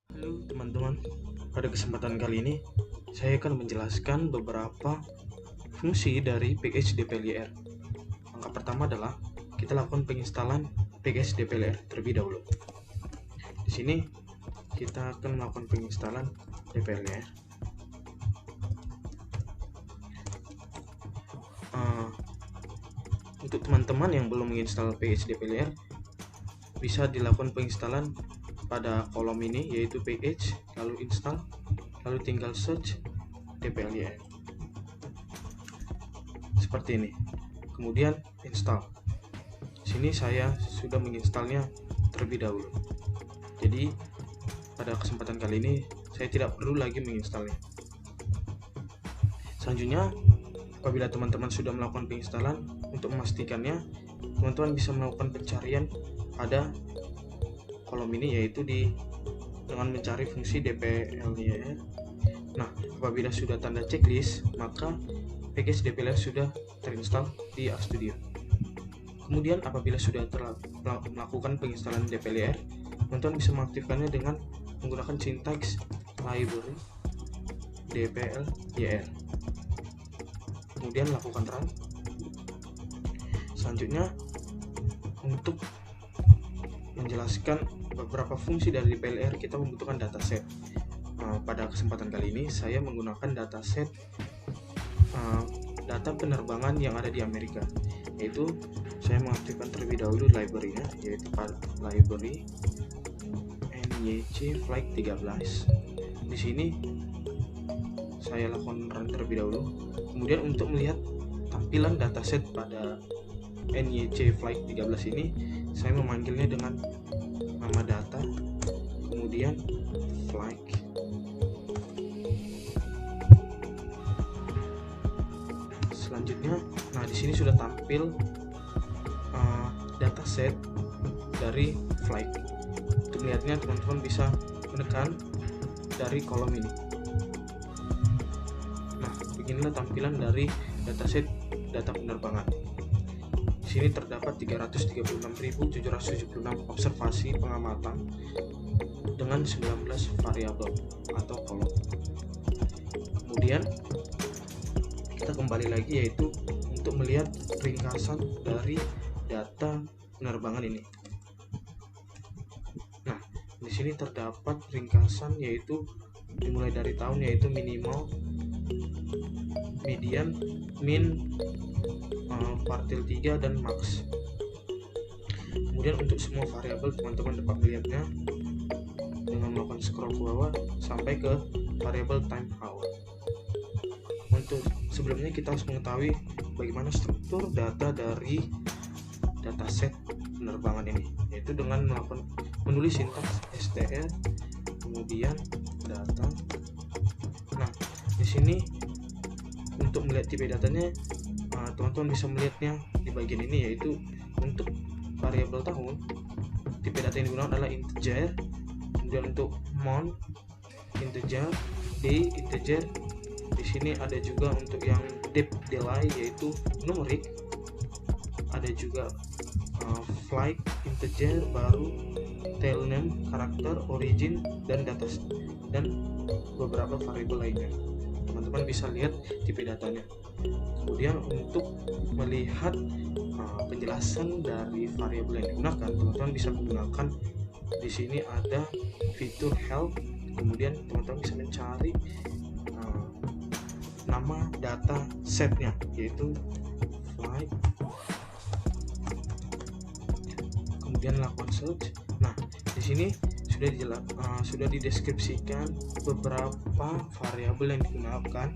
Halo teman-teman, pada kesempatan kali ini saya akan menjelaskan beberapa fungsi dari package dplyr. Langkah pertama adalah kita lakukan penginstalan package dplyr terlebih dahulu. Di sini kita akan melakukan penginstalan dplyr. Untuk teman-teman yang belum menginstal package dplyr, bisa dilakukan penginstalan pada kolom ini, yaitu package, lalu install, lalu tinggal search dplyr seperti ini, kemudian install. Sini saya sudah menginstalnya terlebih dahulu, jadi pada kesempatan kali ini saya tidak perlu lagi menginstalnya. Selanjutnya, apabila teman-teman sudah melakukan penginstalan, untuk memastikannya teman-teman bisa melakukan pencarian pada kolom ini, yaitu dengan mencari fungsi dplyr. Nah, apabila sudah tanda checklist, maka package dplyr sudah terinstall di RStudio. Kemudian apabila sudah melakukan penginstalan dplyr, teman-teman bisa mengaktifkannya dengan menggunakan sintaks library dplyr. Kemudian lakukan run. Selanjutnya, untuk menjelaskan beberapa fungsi dari dplyr, kita membutuhkan dataset. Pada kesempatan kali ini saya menggunakan dataset data penerbangan yang ada di Amerika, yaitu saya mengaktifkan terlebih dahulu library-nya, yaitu library NYC Flight 13. Di sini saya lakukan run terlebih dahulu. Kemudian untuk melihat tampilan dataset pada NYC Flight 13 ini, saya memanggilnya dengan nama data, kemudian flight. Selanjutnya, nah di sini sudah tampil dataset dari flight. Untuk melihatnya, teman-teman bisa menekan dari kolom ini. Nah, beginilah tampilan dari dataset data penerbangan. Di sini terdapat 336.776 observasi pengamatan dengan 19 variabel atau kolom. Kemudian kita kembali lagi, yaitu untuk melihat ringkasan dari data penerbangan ini. Nah, di sini terdapat ringkasan, yaitu dimulai dari tahun, yaitu minimal, median, min, quartile 3 dan max. Kemudian untuk semua variabel teman-teman dapat melihatnya dengan melakukan scroll ke bawah sampai ke variabel time hour. Untuk sebelumnya kita harus mengetahui bagaimana struktur data dari dataset penerbangan ini, yaitu dengan melakukan menulis sintaks str kemudian data. Nah, di sini untuk melihat tipe datanya, teman-teman bisa melihatnya di bagian ini, yaitu untuk variabel tahun, tipe data yang digunakan adalah integer. Kemudian untuk month, integer, day, integer. Di sini ada juga untuk yang depth delay, yaitu numerik. Ada juga flight, integer, baru, tail name, karakter, origin, dan data, dan beberapa variabel lainnya. Teman-teman bisa lihat tipe datanya. Kemudian untuk melihat penjelasan dari variabel yang digunakan, teman-teman bisa menggunakan, di sini ada fitur help. Kemudian teman-teman bisa mencari nama data setnya, yaitu flight, kemudian lakukan search. Nah, di sini sudah dideskripsikan beberapa variabel yang digunakan.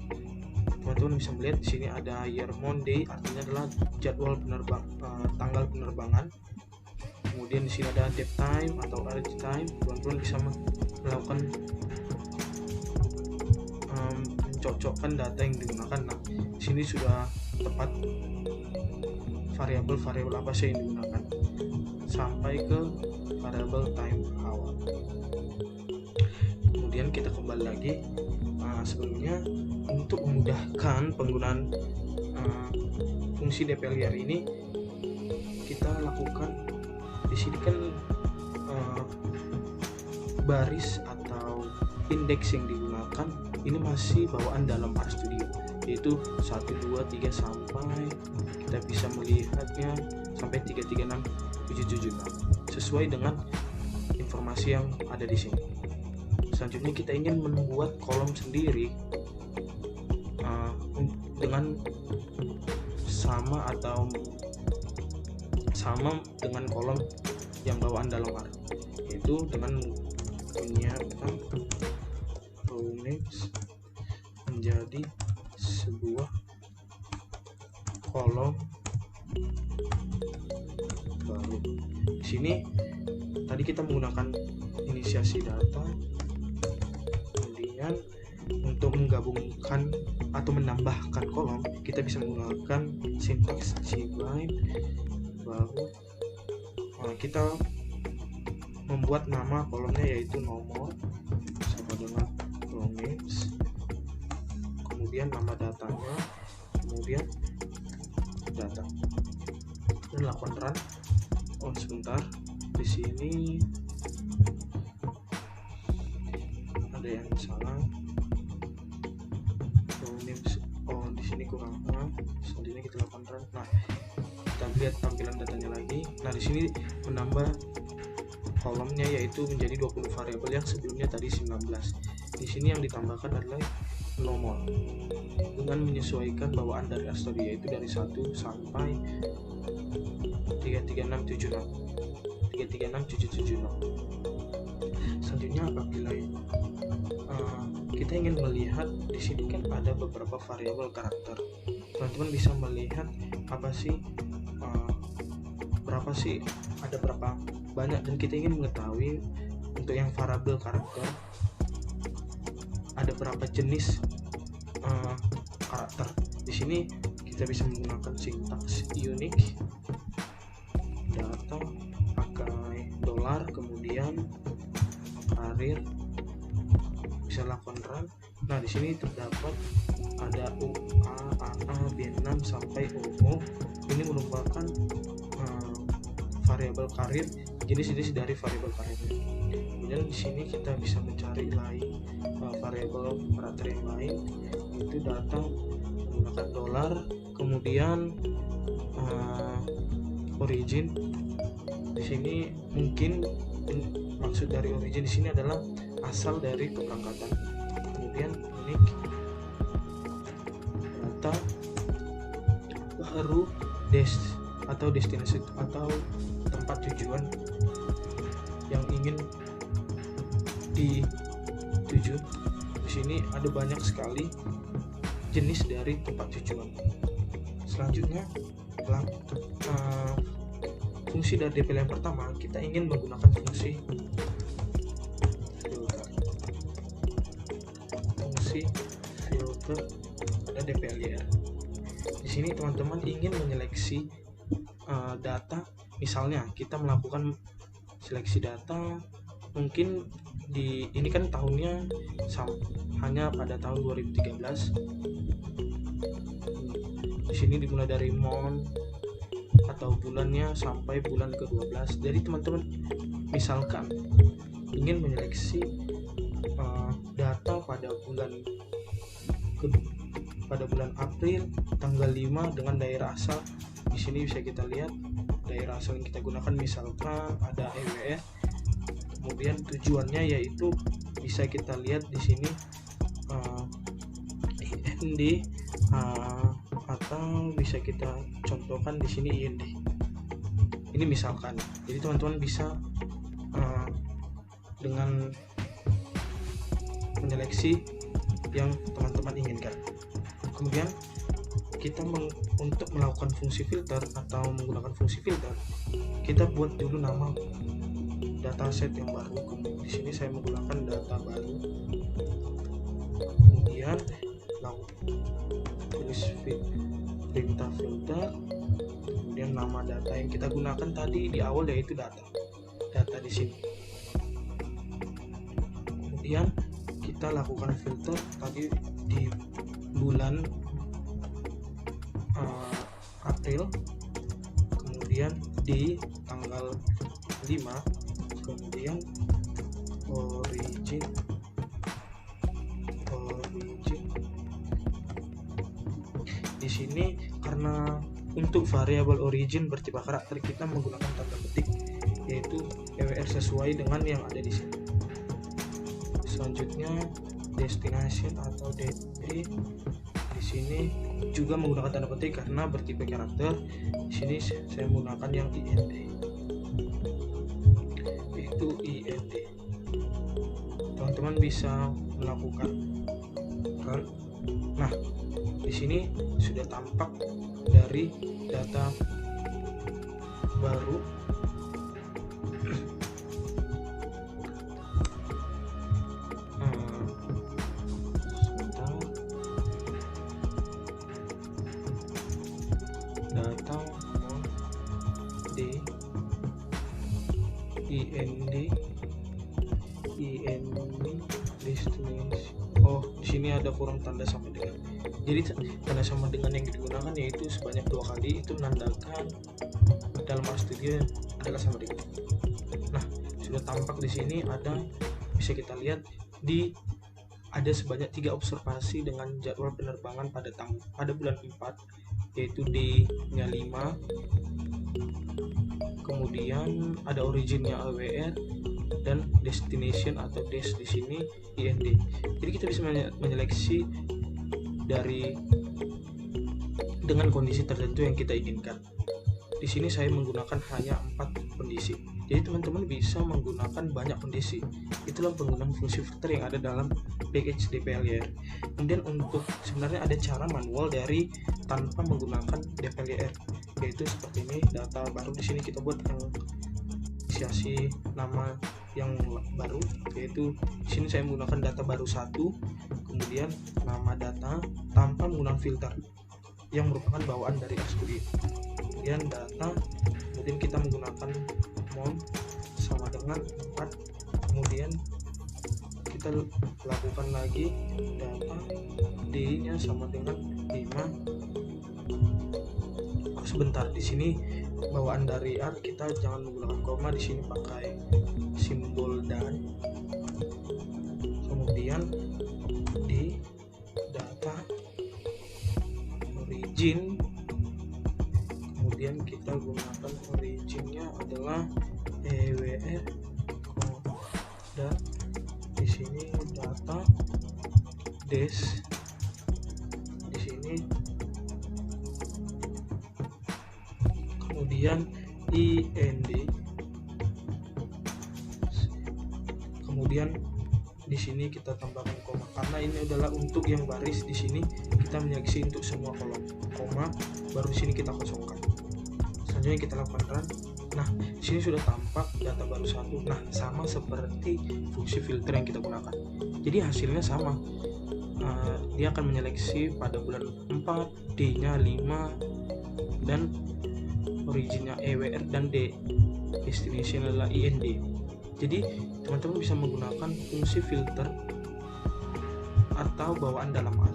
Teman-teman bisa melihat di sini ada year, month, day, artinya adalah jadwal tanggal penerbangan. Kemudian di sini ada depth time atau average time. Teman-teman bisa melakukan mencocokkan data yang digunakan. Nah, di sini sudah tepat variabel apa sih yang digunakan sampai ke variabel time hour. Kemudian kita kembali lagi. Sebelumnya, untuk memudahkan penggunaan fungsi dplyr ini, kita lakukan di sini kan baris atau indeks yang digunakan ini masih bawaan dalam RStudio, yaitu 1, 2, 3 sampai kita bisa melihatnya sampai 3, 3, 6, 7, 7, 6 sesuai dengan informasi yang ada di sini. Selanjutnya kita ingin membuat kolom sendiri dengan sama dengan kolom yang bawaan dalam R, yaitu dengan menyiapkan row names menjadi sebuah kolom baru. Di sini tadi kita menggunakan inisiasi data, kemudian untuk menggabungkan atau menambahkan kolom kita bisa menggunakan sintaks gbind baru kita membuat nama kolomnya yaitu nomor sama dengan row names, kemudian nama datanya, kemudian data, dan lakukan run. Sebentar, di sini ada yang salah. Di sini kurang. Selanjutnya kita lakukan run. Nah, kita lihat tampilan datanya lagi. Nah, di sini menambah kolomnya yaitu menjadi 20 variabel yang sebelumnya tadi 19. Di sini yang ditambahkan adalah nomor dengan menyesuaikan bawaan dari RStudio, yaitu dari 1 sampai 3, 3, 6, 7, 6. 3, 3, 6, 7, 7, 6. Selanjutnya apabila kita ingin melihat di sini kan ada beberapa variabel karakter, teman-teman bisa melihat ada berapa banyak, dan kita ingin mengetahui untuk yang variabel karakter ada berapa jenis karakter. Di sini kita bisa menggunakan sintaks unique data pakai $, kemudian karir, bisa lakukan run. Nah, di sini terdapat ada UA, AA, B6 sampai UO. Ini merupakan variabel karir, jenis-jenis dari variabel karir. Kemudian di sini kita bisa mencari lain variabel karakter yang lain, itu data menggunakan $, kemudian origin. Di sini mungkin maksud dari origin di sini adalah asal dari keberangkatan. Kemudian unique data baru atau destinasi atau tempat tujuan yang ingin dituju. Di sini ada banyak sekali jenis dari tempat tujuan. Selanjutnya fungsi dari DPL yang pertama, kita ingin menggunakan fungsi filter pada DPLYR. Di sini teman-teman ingin menyeleksi data, misalnya kita melakukan seleksi data, mungkin ini kan tahunnya hanya pada tahun 2013. Di sini dimulai dari month atau bulannya sampai bulan ke-12. Jadi teman-teman misalkan ingin menyeleksi data pada bulan April tanggal 5 dengan daerah asal. Di sini bisa kita lihat daerah asal yang kita gunakan, misalkan ada EWR. Kemudian tujuannya yaitu bisa kita lihat di sini IND atau bisa kita contohkan di sini IND. Ini misalkan. Jadi teman-teman bisa dengan menyeleksi yang teman-teman inginkan. Kemudian kita untuk melakukan fungsi filter atau menggunakan fungsi filter, kita buat dulu nama dataset yang baru. Di sini saya menggunakan data baru. Kemudian tulis perintah filter, kemudian nama data yang kita gunakan tadi di awal yaitu data di sini. Kemudian kita lakukan filter tadi di bulan April, kemudian di tanggal 5, kemudian origin sini karena untuk variabel origin bertipe karakter kita menggunakan tanda petik yaitu EWR sesuai dengan yang ada di sini. Selanjutnya destination atau DP di sini juga menggunakan tanda petik karena bertipe karakter. Di sini saya menggunakan yang IND, yaitu IND. Teman-teman bisa melakukan run. Nah, di sini sudah tampak dari data baru data di IND destination. Oh, di sini ada kurang tanda sama dengan. Jadi tanda sama dengan yang digunakan yaitu sebanyak 2 kali, itu menandakan dalam RStudio adalah sama dengan. Nah, sudah tampak di sini bisa kita lihat ada sebanyak 3 observasi dengan jadwal penerbangan pada bulan 4, yaitu D-nya 5, kemudian ada originnya AWR, dan destination atau des di sini IND. Jadi kita bisa menyeleksi dengan kondisi tertentu yang kita inginkan. Di sini saya menggunakan hanya 4 kondisi. Jadi teman-teman bisa menggunakan banyak kondisi. Itulah penggunaan fungsi filter yang ada dalam package DPLYR. Kemudian sebenarnya ada cara manual tanpa menggunakan DPLYR, yaitu seperti ini. Data baru di sini kita buat yang inisiasi nama yang baru, yaitu di sini saya menggunakan data baru 1, kemudian nama data tanpa menggunakan filter yang merupakan bawaan dari RStudio. Kemudian data, kemudian kita menggunakan mount sama dengan 4, kemudian kita lakukan lagi data D-nya sama dengan 5. Sebentar, di sini bawaan dari R kita jangan menggunakan koma, di sini pakai simbol dan. Kemudian di data origin, kemudian kita gunakan originnya adalah EWR dan di sini data des di sini, kemudian IND, kemudian di sini kita tambahkan koma karena ini adalah untuk yang baris. Di sini kita menyeleksi untuk semua kolom, koma, baru di sini kita kosongkan. Selanjutnya kita lakukan run. Nah, di sini sudah tampak data baru 1. Nah, sama seperti fungsi filter yang kita gunakan. Jadi hasilnya sama. Dia akan menyeleksi pada bulan 4, D-nya 5, dan originnya EWR, dan destination adalah IND. Jadi teman-teman bisa menggunakan fungsi filter atau bawaan dalam R.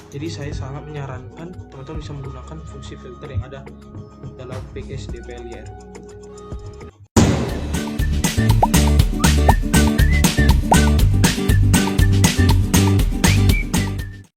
Jadi saya sangat menyarankan teman-teman bisa menggunakan fungsi filter yang ada dalam package DPLYR.